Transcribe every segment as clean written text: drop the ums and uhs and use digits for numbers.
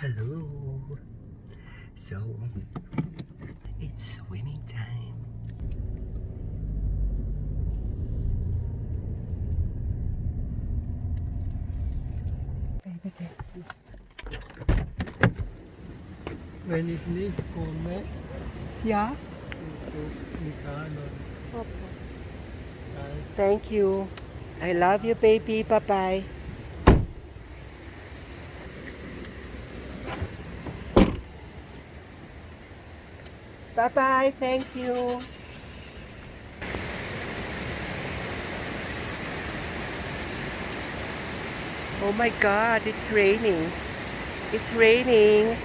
Hello. So, it's swimming time. Wenn ich nicht komme, Yeah? rufst mich an und dann Thank you. I love you, baby. Bye-bye. Bye-bye. Thank you. Oh my God, it's raining. It's raining.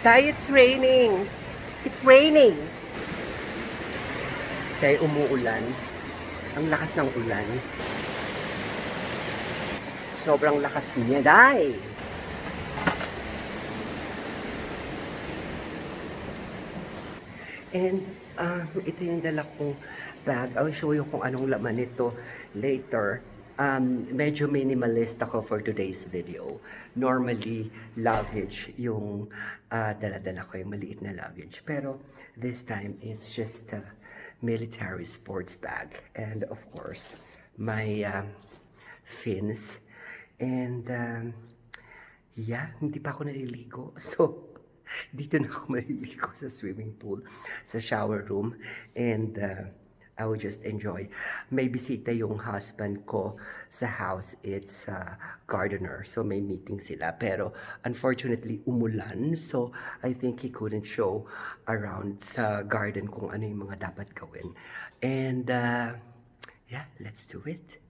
Tay, it's raining. It's raining. Tay, umuulan. Ang lakas ng ulan. Sobrang lakas niya, Day. And ito yung dala kong bag. I'll show you kung anong laman nito later. Medyo minimalist ako for today's video. Normally, luggage yung dala-dala ko, yung maliit na luggage. Pero this time, it's just a military sports bag. And of course, my fins. And yeah, hindi pa ako naliligo. So, dito na ako maliligo sa swimming pool, sa shower room. And I will just enjoy. May bisita yung husband ko sa house. It's gardener. So may meeting sila. Pero unfortunately, umulan. So I think he couldn't show around sa garden kung ano yung mga dapat gawin. And yeah, let's do it.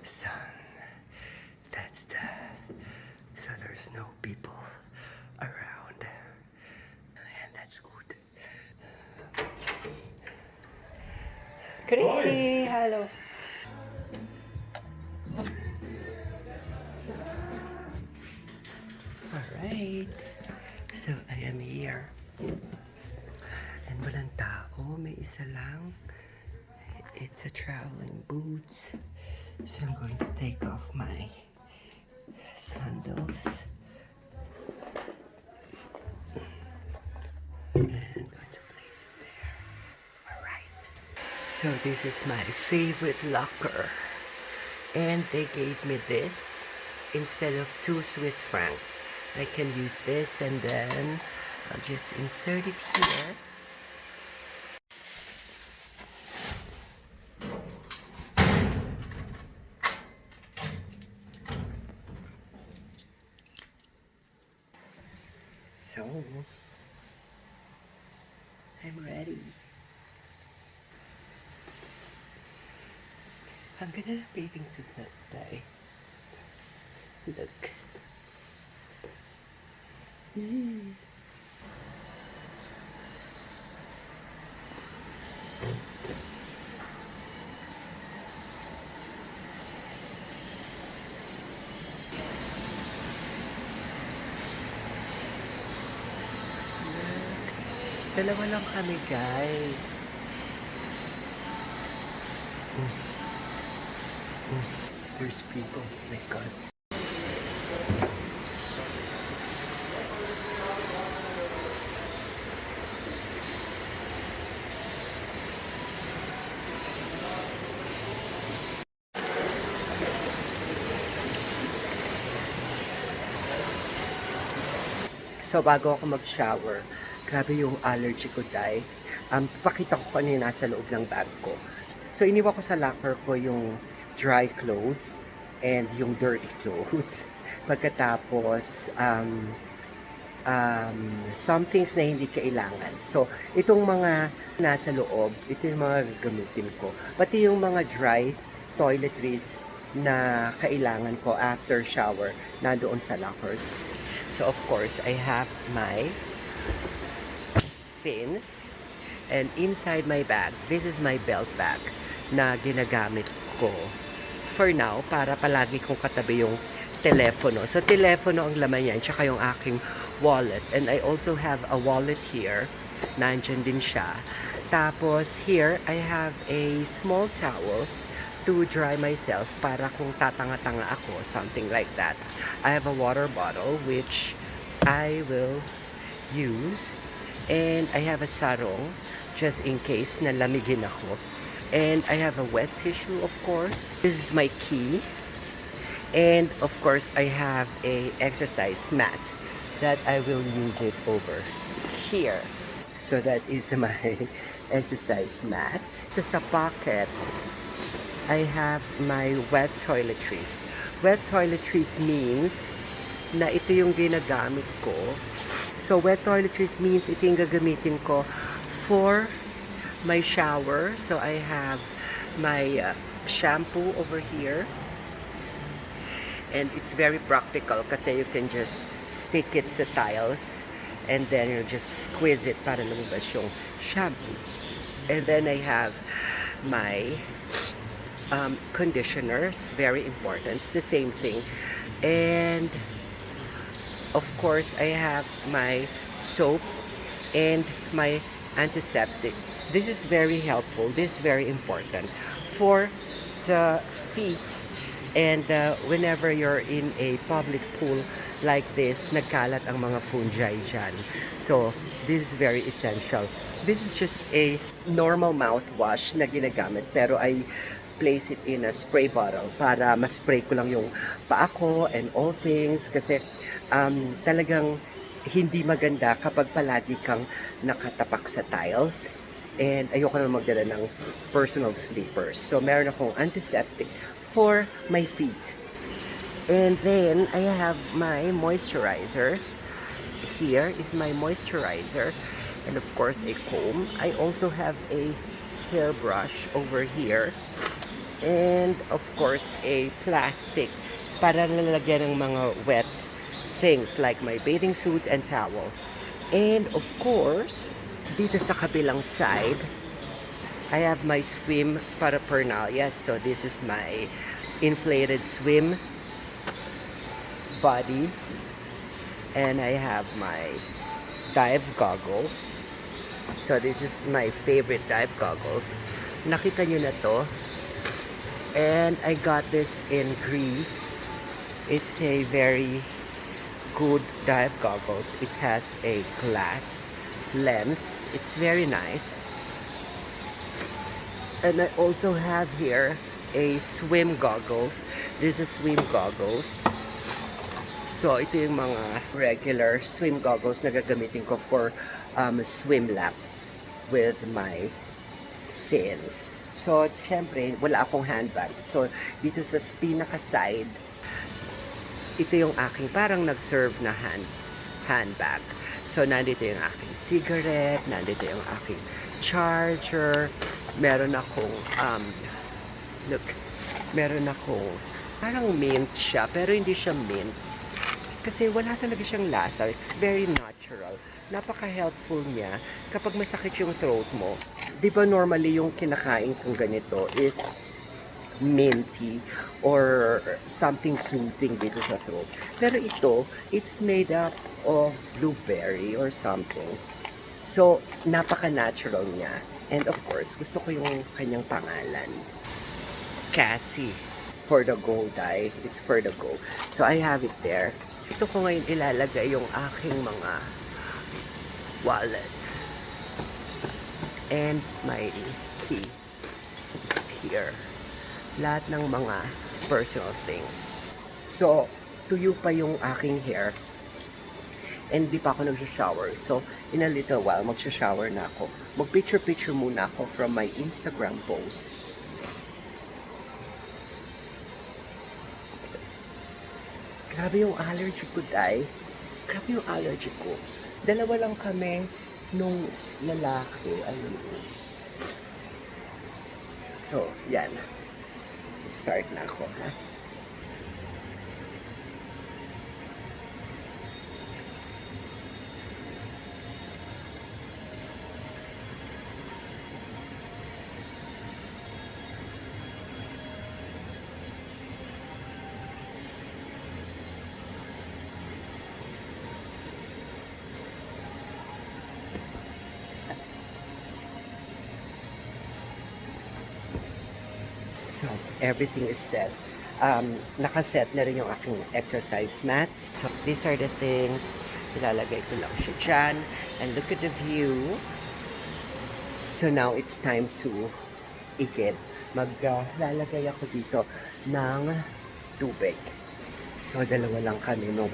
So, that's so there's no people around. And that's good. Chrissy, hello. Alright. So, I am here. And walang tao. May isa lang. It's a traveling boots. So I'm going to take off my sandals. And I'm going to place it there. Alright. So this is my favorite locker. And they gave me this instead of 2 Swiss francs. I can use this and then I'll just insert it here. So, I'm ready. Ang ganda ng bathing suit na tayo. Look. Dalawa lang kami, guys. There's people. My God. So, bago ako mag-shower, grabe yung allergy ko, Day. Pakita ko kanina nasa loob ng bag ko. So, iniwan ko sa locker ko yung dry clothes and yung dirty clothes. Pagkatapos, some things na hindi kailangan. So, itong mga nasa loob, ito yung mga gagamitin ko. Pati yung mga dry toiletries na kailangan ko after shower, nandoon sa locker. So, of course, I have my fins. And inside my bag, this is my belt bag na ginagamit ko for now para palagi kong katabi yung telepono. So, telepono ang laman yan, tsaka yung aking wallet. And I also have a wallet here. Nandyan din siya. Tapos here, I have a small towel to dry myself para kung tatanga-tanga ako, something like that. I have a water bottle which I will use. And I have a sarong just in case na lamigin ako. And I have a wet tissue, of course. This is my key. And of course, I have a exercise mat that I will use it over here. So that is my exercise mat. Sa pocket, I have my wet toiletries. Wet toiletries means na ito yung ginagamit ko. So wet toiletries means ito yung gagamitin ko for my shower. So I have my shampoo over here. And it's very practical kasi you can just stick it sa tiles and then you just squeeze it para lumabas yung shampoo. And then I have my conditioner. It's very important. It's the same thing. And of course, I have my soap and my antiseptic. This is very helpful. This is very important for the feet. And whenever you're in a public pool like this, nagkalat ang mga fungi dyan. So, this is very essential. This is just a normal mouthwash na ginagamit, pero I place it in a spray bottle para ma-spray ko lang yung paa ko and all things kasi talagang hindi maganda kapag palagi kang nakatapak sa tiles and ayoko na magdala ng personal slippers. So meron akong antiseptic for my feet. And then I have my moisturizers. Here is my moisturizer and of course a comb. I also have a hairbrush over here. And of course a plastic para lalagyan ng mga wet things like my bathing suit and towel. And of course dito sa kabilang side I have my swim paraphernalia. So this is my inflated swim body and I have my dive goggles. So this is my favorite dive goggles. Nakita nyo na to. And I got this in Greece. It's a very good dive goggles. It has a glass lens. It's very nice. And I also have here a swim goggles. This is swim goggles. So ito yung mga regular swim goggles na gagamitin ko for swim laps with my fins. So, syempre, wala akong handbag. So, dito sa pinaka-side, ito yung aking parang nag-serve na handbag. So, nandito yung aking cigarette, nandito yung aking charger, meron akong, meron akong, parang mint siya, pero hindi siya mint. Kasi wala talaga siyang lasa. It's very natural. Napaka-helpful niya kapag masakit yung throat mo. Di ba normally yung kinakain kong ganito is minty or something soothing dito sa throat. Pero ito, it's made up of blueberry or something. So, napaka-natural niya. And of course, gusto ko yung kanyang pangalan. Cassie. For the go, Dai. It's for the go. So, I have it there. Ito ko ngayon ilalagay yung aking mga wallet. And my key is here. Lahat ng mga personal things. So, tuyo pa yung aking hair. And di pa ako nag-shower. So, in a little while, mag-shower na ako. Mag-picture-picture muna ako from my Instagram post. Grabe yung allergy ko, Day. Grabe yung allergy ko. Dalawa lang kami nung lalaki. Ayun. So, yan. Start na ako, ha? So, everything is set. Nakaset na rin yung aking exercise mat. So, these are the things. Ilalagay ko lang siya dyan. And look at the view. So, now it's time to ikit. Maglalagay ako dito ng tubig. So, dalawa lang kami nung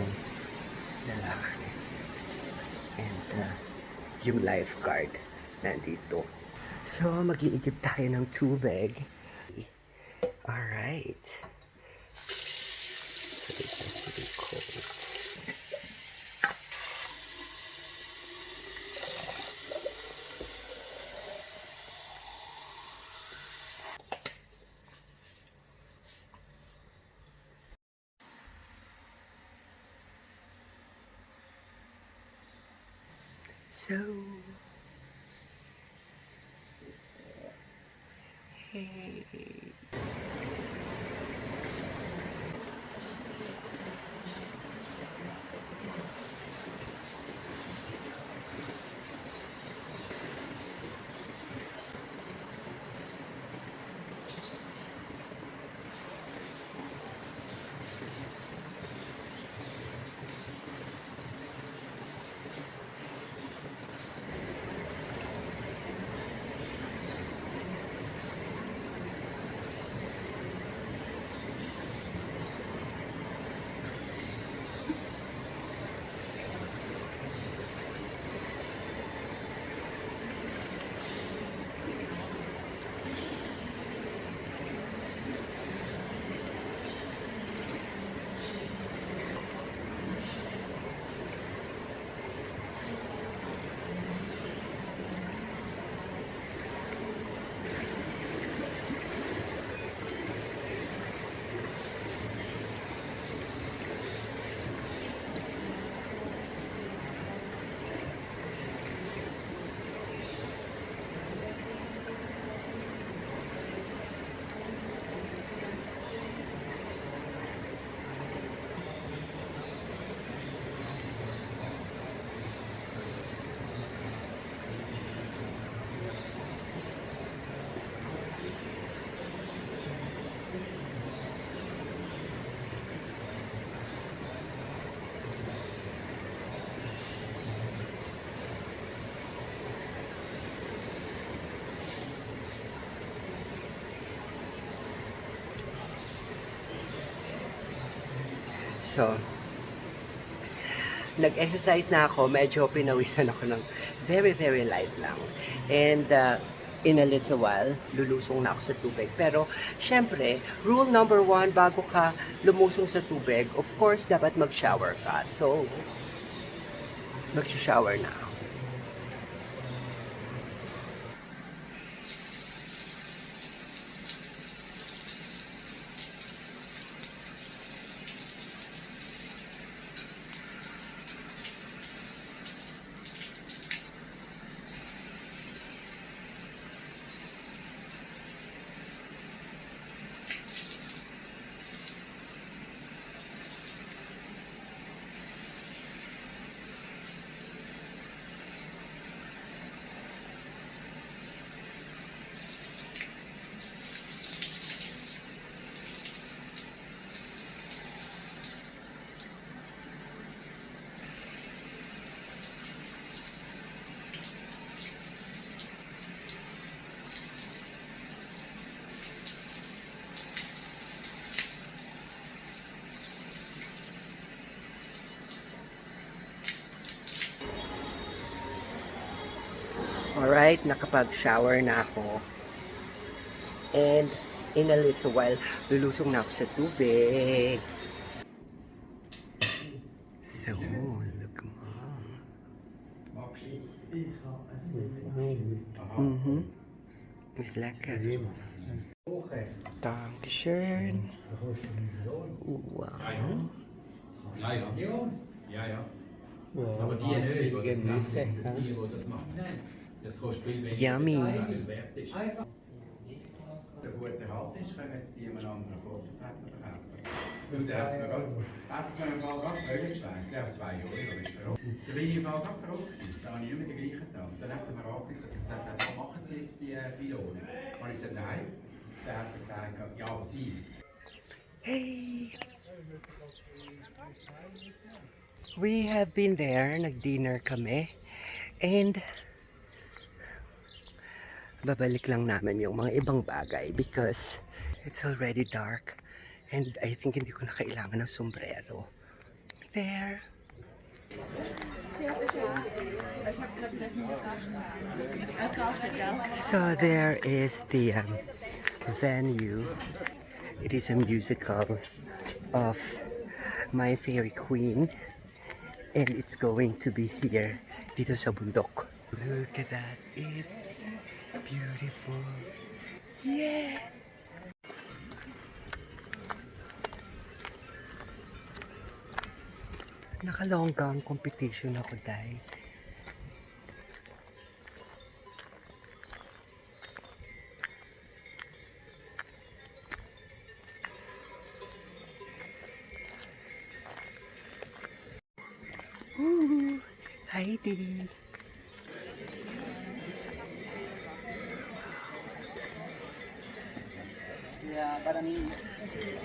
lalaki. And yung lifeguard nandito. So, mag-iigib tayo ng tubig. Alright. So, this is really cold. So, hey. So, nag-exercise na ako, medyo pinawisan ako ng very, very light lang. And in a little while, lulusong na ako sa tubig. Pero, syempre, rule number 1, bago ka lumusong sa tubig, of course, dapat mag-shower ka. So, mag-shower na ako. Alright, nakapag-shower na ako. And in a little while, lulusong na ako sa tubig. So, look mo. Ist lecker. Dankeschön. Wow. Ja, ja. Ja, ja. Aber die nicht, die das nachsetzen, die das machen. Nein, das kostet viel weniger. Yummy. Viel wert ist. So gut erhalten ist, können jetzt die einem anderen Vorvertreter verkaufen. Und der hat es mir mal gerade geschweißt. Der hat 2 Euro. Da bin ich im Fall gerade verrückt. Da habe ich nicht mehr den gleichen Tag. Dann hat er mir angerufen und gesagt, was machen Sie jetzt die Pylone? Und ich gesagt, nein. Dann hat er gesagt, ja, aber sie. Hey! We have been there, nag-dinner kami, and babalik lang namin yung mga ibang bagay because it's already dark and I think hindi ko na kailangan ng sombrero. There. So there is the venue. It is a musical of My Fairy Queen and it's going to be here dito sa bundok. Look at that. It's beautiful. Yeah! Naka-long gown competition ako dahil. Ooh, Heidi.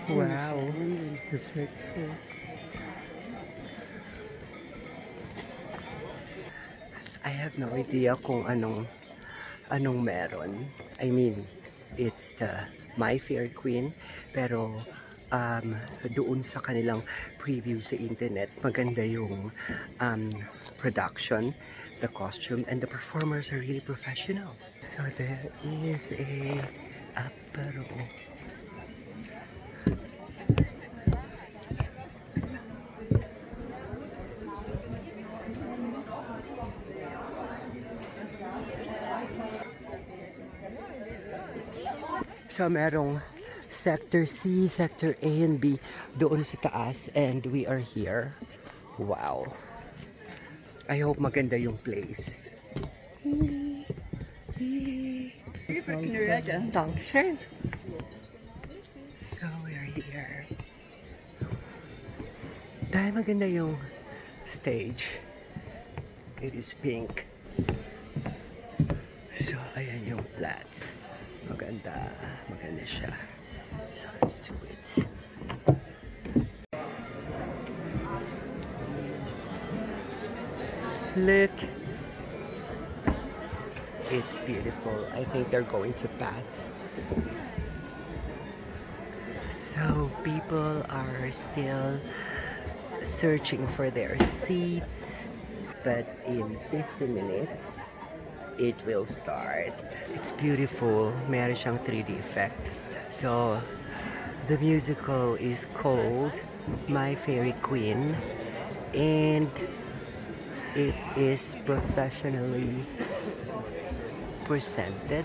Wow. Perfecto. I have no idea kung anong meron. I mean, it's the My Fair Queen, pero doon sa kanilang preview sa internet, maganda yung production, the costume, and the performers are really professional. So there is a apero. So merong Sector C, Sector A and B doon sa taas and we are here. Wow. I hope maganda yung place. Dankeschön. So we're here. Dahil maganda yung stage. It is pink. So ayan yung flats. Maganda siya. So let's do it. Look. It's beautiful. I think they're going to pass. So people are still searching for their seats. But in 50 minutes, it will start. It's beautiful. Meron siyang 3D effect. So, the musical is called My Fairy Queen and it is professionally presented.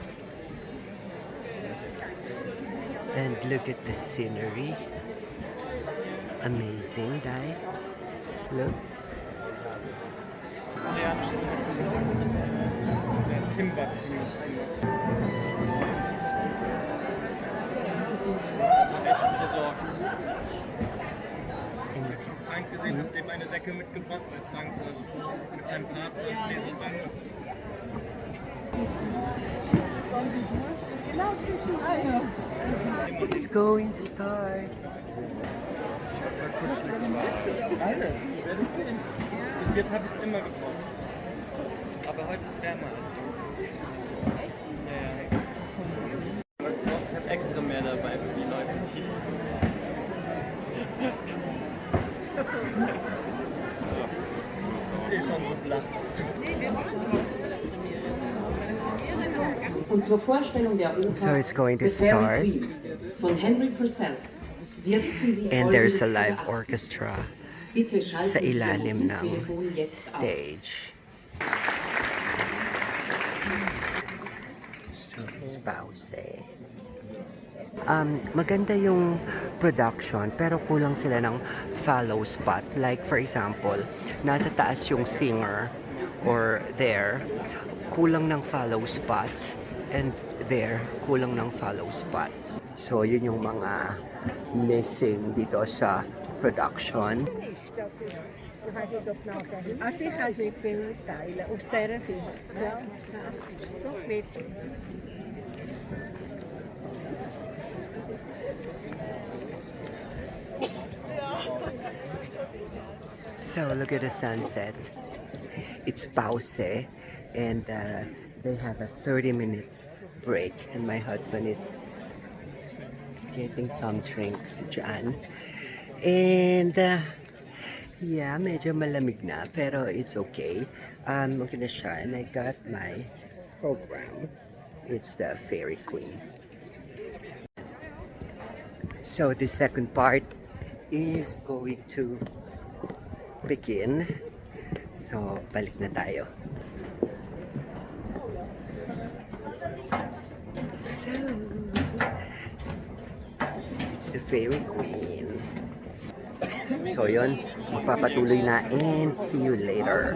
And look at the scenery. Amazing, Dai. Look. Kimbap. Ich habe schon Frank gesehen, habe dem eine Decke mitgebracht, weil Frank mit einem Partner Leserband. It's going to start. Alles. Bis jetzt habe ich es immer gebraucht. Aber heute ist wärmer als sonst. Ja, ja. Was brauchst du? Ich habe extra mehr dabei für die Leute. Du bist eh schon so blass. Und zur Vorstellung der Oper So it's going to The Fairy start. Queen von Henry Purcell. Wir bitten Sie And there's a Folgendes zu live beachten. orchestra Bitte sa schalten Sie Ihr ilalim ng Mobiltelefon jetzt aus. stage. So, spouse. Maganda yung production pero kulang sila ng follow spot. Like for example, nasa taas yung singer or there, kulang ng follow spot and there, kulang ng follow spot. So yun yung mga missing dito sa production. Als ik ga ze beurteilen, of sterren zien. Wel, zo weet je. So look at the sunset. It's pause and they have a 30 minutes break and my husband is getting some drinks dyan. And yeah, medyo malamig na pero it's okay. Okay na siya and I got my program. It's the Fairy Queen. So the second part is going to begin. So, balik na tayo. So, it's the Fairy Queen. So, yun. Magpapatuloy na and see you later.